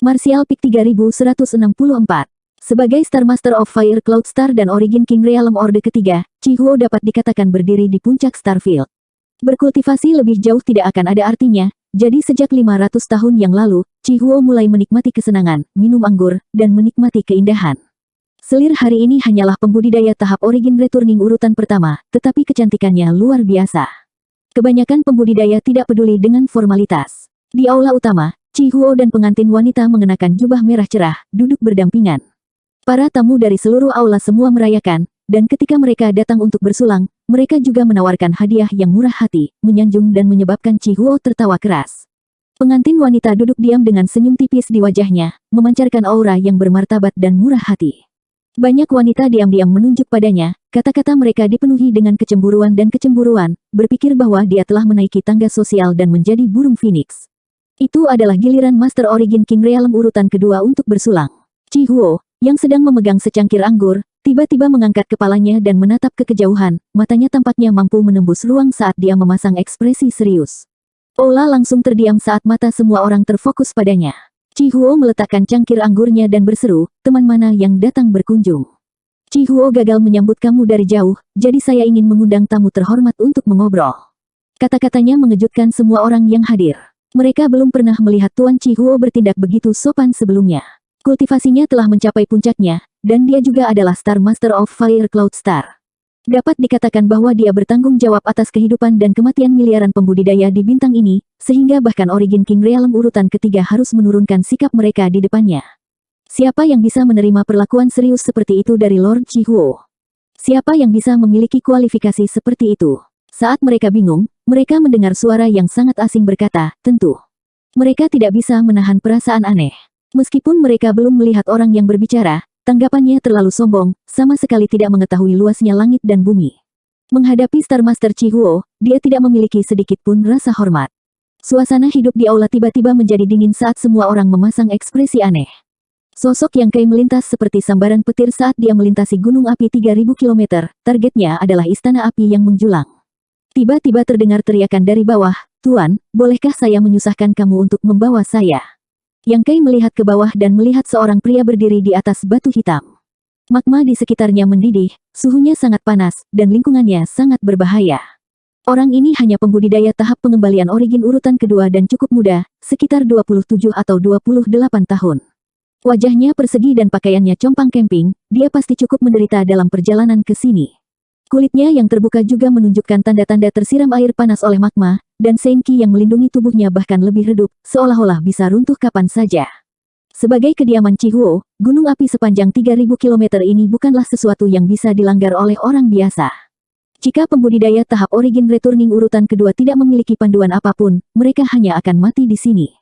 Martial Peak 3164. Sebagai Star Master of Fire Cloud Star dan Origin King Realm Orde ketiga, Chi Huo dapat dikatakan berdiri di puncak Starfield. Berkultivasi lebih jauh tidak akan ada artinya, jadi sejak 500 tahun yang lalu, Chi Huo mulai menikmati kesenangan, minum anggur, dan menikmati keindahan. Selir hari ini hanyalah pembudidaya tahap Origin Returning urutan pertama, tetapi kecantikannya luar biasa. Kebanyakan pembudidaya tidak peduli dengan formalitas. Di aula utama, Chi Huo dan pengantin wanita mengenakan jubah merah cerah, duduk berdampingan. Para tamu dari seluruh aula semua merayakan, dan ketika mereka datang untuk bersulang, mereka juga menawarkan hadiah yang murah hati, menyanjung dan menyebabkan Chi Huo tertawa keras. Pengantin wanita duduk diam dengan senyum tipis di wajahnya, memancarkan aura yang bermartabat dan murah hati. Banyak wanita diam-diam menunjuk padanya, kata-kata mereka dipenuhi dengan kecemburuan dan kecemburuan, berpikir bahwa dia telah menaiki tangga sosial dan menjadi burung phoenix. Itu adalah giliran Master Origin King Realm urutan kedua untuk bersulang. Chi Huo, yang sedang memegang secangkir anggur, tiba-tiba mengangkat kepalanya dan menatap ke kejauhan, matanya tampaknya mampu menembus ruang saat dia memasang ekspresi serius. Aula langsung terdiam saat mata semua orang terfokus padanya. Chi Huo meletakkan cangkir anggurnya dan berseru, teman mana yang datang berkunjung. Chi Huo gagal menyambut kamu dari jauh, jadi saya ingin mengundang tamu terhormat untuk mengobrol. Kata-katanya mengejutkan semua orang yang hadir. Mereka belum pernah melihat Tuan Chi Huo bertindak begitu sopan sebelumnya. Kultivasinya telah mencapai puncaknya, dan dia juga adalah Star Master of Fire Cloud Star. Dapat dikatakan bahwa dia bertanggung jawab atas kehidupan dan kematian miliaran pembudidaya di bintang ini, sehingga bahkan Origin King Realm urutan ketiga harus menurunkan sikap mereka di depannya. Siapa yang bisa menerima perlakuan serius seperti itu dari Lord Chi Huo? Siapa yang bisa memiliki kualifikasi seperti itu? Saat mereka bingung, mereka mendengar suara yang sangat asing berkata, tentu. Mereka tidak bisa menahan perasaan aneh. Meskipun mereka belum melihat orang yang berbicara, tanggapannya terlalu sombong, sama sekali tidak mengetahui luasnya langit dan bumi. Menghadapi Star Master Chi Huo, dia tidak memiliki sedikit pun rasa hormat. Suasana hidup di aula tiba-tiba menjadi dingin saat semua orang memasang ekspresi aneh. Sosok Yang Kai melintas seperti sambaran petir saat dia melintasi gunung api 3000 km, targetnya adalah istana api yang menjulang. Tiba-tiba terdengar teriakan dari bawah, Tuan, bolehkah saya menyusahkan kamu untuk membawa saya? Yang Kai melihat ke bawah dan melihat seorang pria berdiri di atas batu hitam. Magma di sekitarnya mendidih, suhunya sangat panas, dan lingkungannya sangat berbahaya. Orang ini hanya pembudidaya tahap pengembalian Origin urutan kedua dan cukup muda, sekitar 27 atau 28 tahun. Wajahnya persegi dan pakaiannya compang camping, dia pasti cukup menderita dalam perjalanan ke sini. Kulitnya yang terbuka juga menunjukkan tanda-tanda tersiram air panas oleh magma, dan Senki yang melindungi tubuhnya bahkan lebih redup, seolah-olah bisa runtuh kapan saja. Sebagai kediaman Chi Huo, gunung api sepanjang 3000 km ini bukanlah sesuatu yang bisa dilanggar oleh orang biasa. Jika pembudidaya tahap Origin Returning urutan kedua tidak memiliki panduan apapun, mereka hanya akan mati di sini.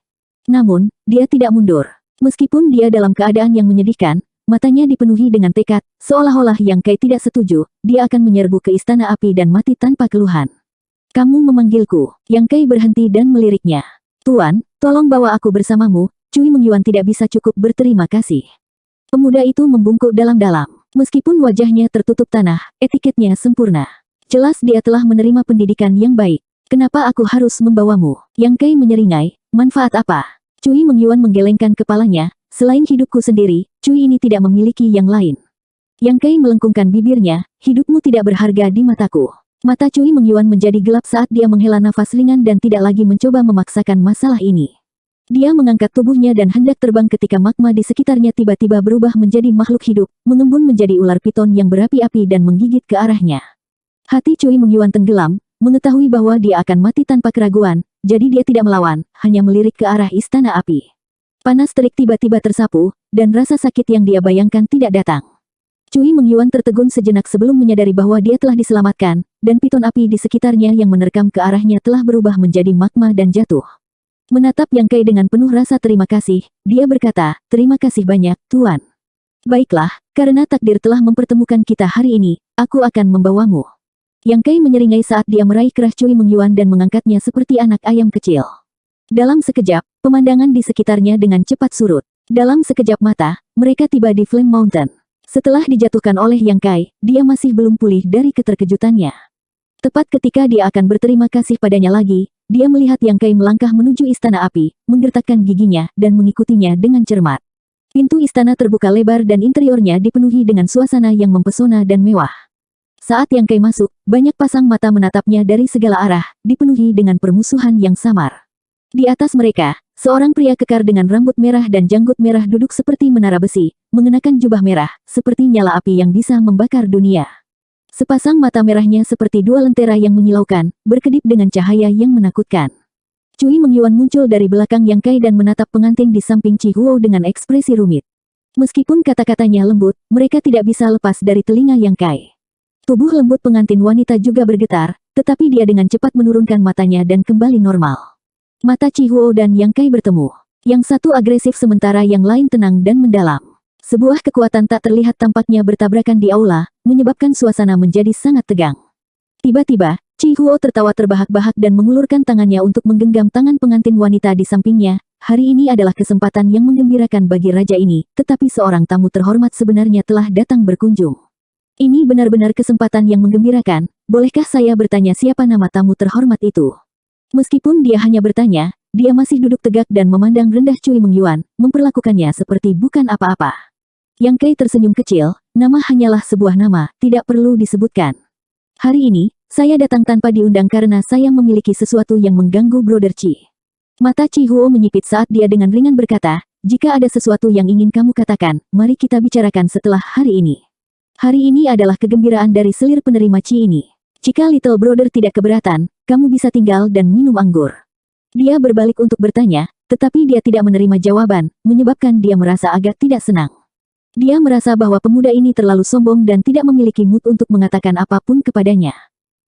Namun, dia tidak mundur. Meskipun dia dalam keadaan yang menyedihkan, matanya dipenuhi dengan tekad, seolah-olah Yang Kai tidak setuju, dia akan menyerbu ke istana api dan mati tanpa keluhan. Kamu memanggilku. Yang Kai berhenti dan meliriknya. Tuan, tolong bawa aku bersamamu, Cui Mengyuan tidak bisa cukup berterima kasih. Pemuda itu membungkuk dalam-dalam. Meskipun wajahnya tertutup tanah, etiketnya sempurna. Jelas dia telah menerima pendidikan yang baik. Kenapa aku harus membawamu? Yang Kai menyeringai, manfaat apa? Cui Mengyuan menggelengkan kepalanya, selain hidupku sendiri, Cui ini tidak memiliki yang lain. Yang Kai melengkungkan bibirnya, hidupmu tidak berharga di mataku. Mata Cui Mengyuan menjadi gelap saat dia menghela nafas ringan dan tidak lagi mencoba memaksakan masalah ini. Dia mengangkat tubuhnya dan hendak terbang ketika magma di sekitarnya tiba-tiba berubah menjadi makhluk hidup, mengembun menjadi ular piton yang berapi-api dan menggigit ke arahnya. Hati Cui Mengyuan tenggelam, mengetahui bahwa dia akan mati tanpa keraguan, jadi dia tidak melawan, hanya melirik ke arah istana api. Panas terik tiba-tiba tersapu, dan rasa sakit yang dia bayangkan tidak datang. Cui Mengyuan tertegun sejenak sebelum menyadari bahwa dia telah diselamatkan, dan piton api di sekitarnya yang menerkam ke arahnya telah berubah menjadi magma dan jatuh. Menatap Yang Kai dengan penuh rasa terima kasih, dia berkata, terima kasih banyak, Tuan. Baiklah, karena takdir telah mempertemukan kita hari ini, aku akan membawamu. Yang Kai menyeringai saat dia meraih kerah Cui Mengyuan dan mengangkatnya seperti anak ayam kecil. Dalam sekejap, pemandangan di sekitarnya dengan cepat surut. Dalam sekejap mata, mereka tiba di Flame Mountain. Setelah dijatuhkan oleh Yang Kai, dia masih belum pulih dari keterkejutannya. Tepat ketika dia akan berterima kasih padanya lagi, dia melihat Yang Kai melangkah menuju istana api, menggertakkan giginya, dan mengikutinya dengan cermat. Pintu istana terbuka lebar dan interiornya dipenuhi dengan suasana yang mempesona dan mewah. Saat Yang Kai masuk, banyak pasang mata menatapnya dari segala arah, dipenuhi dengan permusuhan yang samar. Di atas mereka, seorang pria kekar dengan rambut merah dan janggut merah duduk seperti menara besi, mengenakan jubah merah, seperti nyala api yang bisa membakar dunia. Sepasang mata merahnya seperti dua lentera yang menyilaukan, berkedip dengan cahaya yang menakutkan. Cui Mengyuan muncul dari belakang Yang Kai dan menatap pengantin di samping Chi Huo dengan ekspresi rumit. Meskipun kata-katanya lembut, mereka tidak bisa lepas dari telinga Yang Kai. Tubuh lembut pengantin wanita juga bergetar, tetapi dia dengan cepat menurunkan matanya dan kembali normal. Mata Chi Huo dan Yang Kai bertemu. Yang satu agresif sementara yang lain tenang dan mendalam. Sebuah kekuatan tak terlihat tampaknya bertabrakan di aula, menyebabkan suasana menjadi sangat tegang. Tiba-tiba, Chi Huo tertawa terbahak-bahak dan mengulurkan tangannya untuk menggenggam tangan pengantin wanita di sampingnya. Hari ini adalah kesempatan yang menggembirakan bagi raja ini, tetapi seorang tamu terhormat sebenarnya telah datang berkunjung. Ini benar-benar kesempatan yang menggembirakan. Bolehkah saya bertanya siapa nama tamu terhormat itu? Meskipun dia hanya bertanya, dia masih duduk tegak dan memandang rendah Cui Mengyuan, memperlakukannya seperti bukan apa-apa. Yang Kai tersenyum kecil, nama hanyalah sebuah nama, tidak perlu disebutkan. Hari ini, saya datang tanpa diundang karena saya memiliki sesuatu yang mengganggu Brother Chi. Mata Chi Huo menyipit saat dia dengan ringan berkata, jika ada sesuatu yang ingin kamu katakan, mari kita bicarakan setelah hari ini. Hari ini adalah kegembiraan dari selir penerima Chi ini. Jika Little Brother tidak keberatan, kamu bisa tinggal dan minum anggur. Dia berbalik untuk bertanya, tetapi dia tidak menerima jawaban, menyebabkan dia merasa agak tidak senang. Dia merasa bahwa pemuda ini terlalu sombong dan tidak memiliki mood untuk mengatakan apapun kepadanya.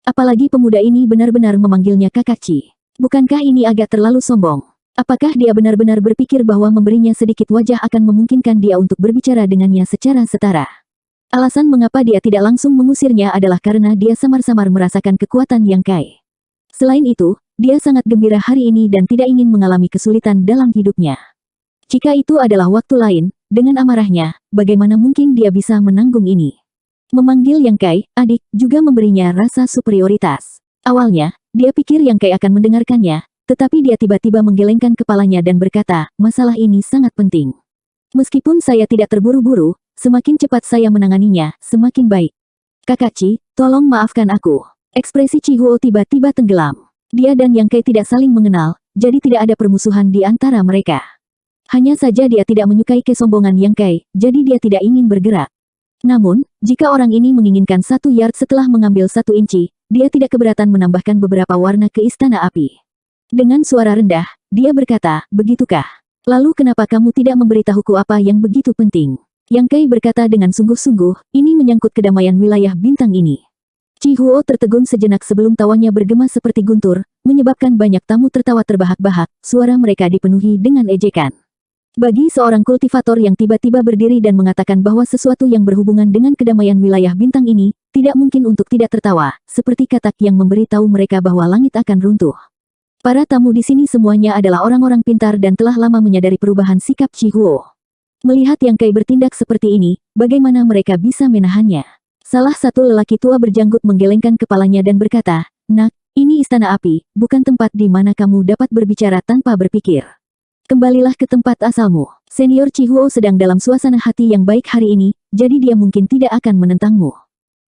Apalagi pemuda ini benar-benar memanggilnya kakak Chi. Bukankah ini agak terlalu sombong? Apakah dia benar-benar berpikir bahwa memberinya sedikit wajah akan memungkinkan dia untuk berbicara dengannya secara setara? Alasan mengapa dia tidak langsung mengusirnya adalah karena dia samar-samar merasakan kekuatan Yang Kai. Selain itu, dia sangat gembira hari ini dan tidak ingin mengalami kesulitan dalam hidupnya. Jika itu adalah waktu lain, dengan amarahnya, bagaimana mungkin dia bisa menanggung ini? Memanggil Yang Kai, adik, juga memberinya rasa superioritas. Awalnya, dia pikir Yang Kai akan mendengarkannya, tetapi dia tiba-tiba menggelengkan kepalanya dan berkata, masalah ini sangat penting. Meskipun saya tidak terburu-buru, semakin cepat saya menanganinya, semakin baik. Kakak Chi, tolong maafkan aku. Ekspresi Chi Huo tiba-tiba tenggelam. Dia dan Yang Kai tidak saling mengenal, jadi tidak ada permusuhan di antara mereka. Hanya saja dia tidak menyukai kesombongan Yang Kai, jadi dia tidak ingin bergerak. Namun, jika orang ini menginginkan 1 yard setelah mengambil 1 inci, dia tidak keberatan menambahkan beberapa warna ke istana api. Dengan suara rendah, dia berkata, begitukah? Lalu kenapa kamu tidak memberitahuku apa yang begitu penting? Yang Kai berkata dengan sungguh-sungguh, ini menyangkut kedamaian wilayah bintang ini. Chi Huo tertegun sejenak sebelum tawanya bergema seperti guntur, menyebabkan banyak tamu tertawa terbahak-bahak, suara mereka dipenuhi dengan ejekan. Bagi seorang kultivator yang tiba-tiba berdiri dan mengatakan bahwa sesuatu yang berhubungan dengan kedamaian wilayah bintang ini, tidak mungkin untuk tidak tertawa, seperti katak yang memberitahu mereka bahwa langit akan runtuh. Para tamu di sini semuanya adalah orang-orang pintar dan telah lama menyadari perubahan sikap Chi Huo. Melihat Yang Kai bertindak seperti ini, bagaimana mereka bisa menahannya? Salah satu lelaki tua berjanggut menggelengkan kepalanya dan berkata, nak, ini istana api, bukan tempat di mana kamu dapat berbicara tanpa berpikir. Kembalilah ke tempat asalmu. Senior Chi Huo sedang dalam suasana hati yang baik hari ini, jadi dia mungkin tidak akan menentangmu.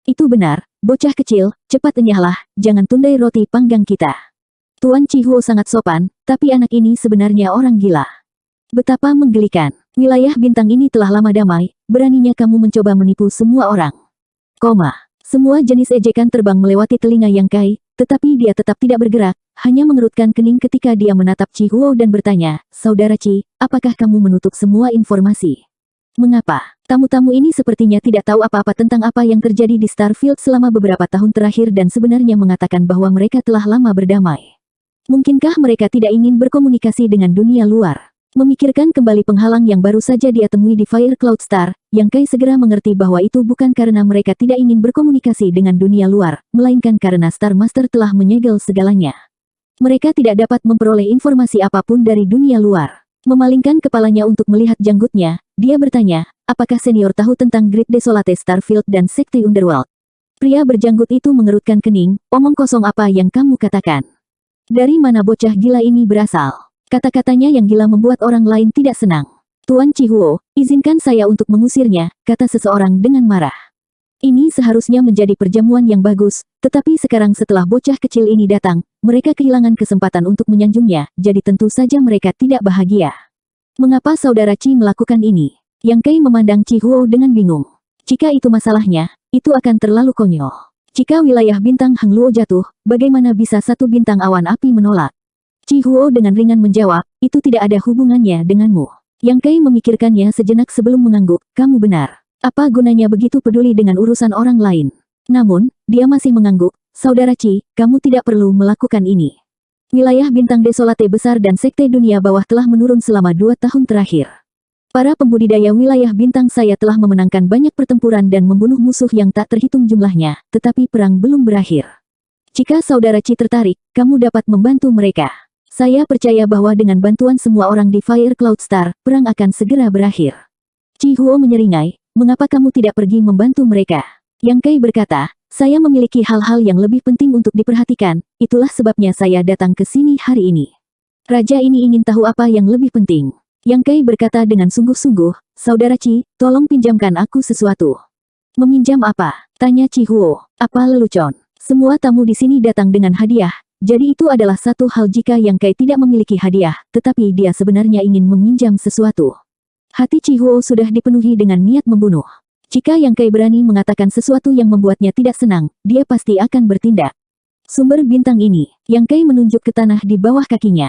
Itu benar, bocah kecil, cepat enyahlah, jangan tundai roti panggang kita. Tuan Chi Huo sangat sopan, tapi anak ini sebenarnya orang gila. Betapa menggelikan. Wilayah bintang ini telah lama damai, beraninya kamu mencoba menipu semua orang. Semua jenis ejekan terbang melewati telinga Yang Kai, tetapi dia tetap tidak bergerak, hanya mengerutkan kening ketika dia menatap Chi Huo dan bertanya, Saudara Chi, apakah kamu menutup semua informasi? Mengapa? Tamu-tamu ini sepertinya tidak tahu apa-apa tentang apa yang terjadi di Starfield selama beberapa tahun terakhir dan sebenarnya mengatakan bahwa mereka telah lama berdamai. Mungkinkah mereka tidak ingin berkomunikasi dengan dunia luar? Memikirkan kembali penghalang yang baru saja dia temui di Fire Cloud Star, Yang Kai segera mengerti bahwa itu bukan karena mereka tidak ingin berkomunikasi dengan dunia luar, melainkan karena Star Master telah menyegel segalanya. Mereka tidak dapat memperoleh informasi apapun dari dunia luar. Memalingkan kepalanya untuk melihat janggutnya, dia bertanya, apakah senior tahu tentang Great Desolate Starfield dan Sekte Underworld? Pria berjanggut itu mengerutkan kening, omong kosong apa yang kamu katakan? Dari mana bocah gila ini berasal? Kata-katanya yang gila membuat orang lain tidak senang. Tuan Chihuo, izinkan saya untuk mengusirnya, kata seseorang dengan marah. Ini seharusnya menjadi perjamuan yang bagus, tetapi sekarang setelah bocah kecil ini datang, mereka kehilangan kesempatan untuk menyanjungnya, jadi tentu saja mereka tidak bahagia. Mengapa saudara Chi melakukan ini? Yang Kei memandang Chihuo dengan bingung. Jika itu masalahnya, itu akan terlalu konyol. Jika wilayah bintang Hang Luo jatuh, bagaimana bisa satu bintang awan api menolak? Chihuo dengan ringan menjawab, itu tidak ada hubungannya denganmu. Yang Kei memikirkannya sejenak sebelum mengangguk, kamu benar. Apa gunanya begitu peduli dengan urusan orang lain? Namun, dia masih mengangguk, saudara Chi, kamu tidak perlu melakukan ini. Wilayah bintang desolate besar dan sekte dunia bawah telah menurun selama 2 tahun terakhir. Para pembudidaya wilayah bintang saya telah memenangkan banyak pertempuran dan membunuh musuh yang tak terhitung jumlahnya, tetapi perang belum berakhir. Jika saudara Chi tertarik, kamu dapat membantu mereka. Saya percaya bahwa dengan bantuan semua orang di Fire Cloud Star, perang akan segera berakhir. Chihuo menyeringai, mengapa kamu tidak pergi membantu mereka? Yang Kei berkata, saya memiliki hal-hal yang lebih penting untuk diperhatikan, itulah sebabnya saya datang ke sini hari ini. Raja ini ingin tahu apa yang lebih penting. Yang Kei berkata dengan sungguh-sungguh, saudara Chi, tolong pinjamkan aku sesuatu. Meminjam apa? Tanya Chihuo. Apa lelucon? Semua tamu di sini datang dengan hadiah, jadi itu adalah satu hal jika Yang Kei tidak memiliki hadiah, tetapi dia sebenarnya ingin meminjam sesuatu. Hati Chihuo sudah dipenuhi dengan niat membunuh. Jika Yang Kei berani mengatakan sesuatu yang membuatnya tidak senang, dia pasti akan bertindak. Sumber bintang ini, Yang Kei menunjuk ke tanah di bawah kakinya.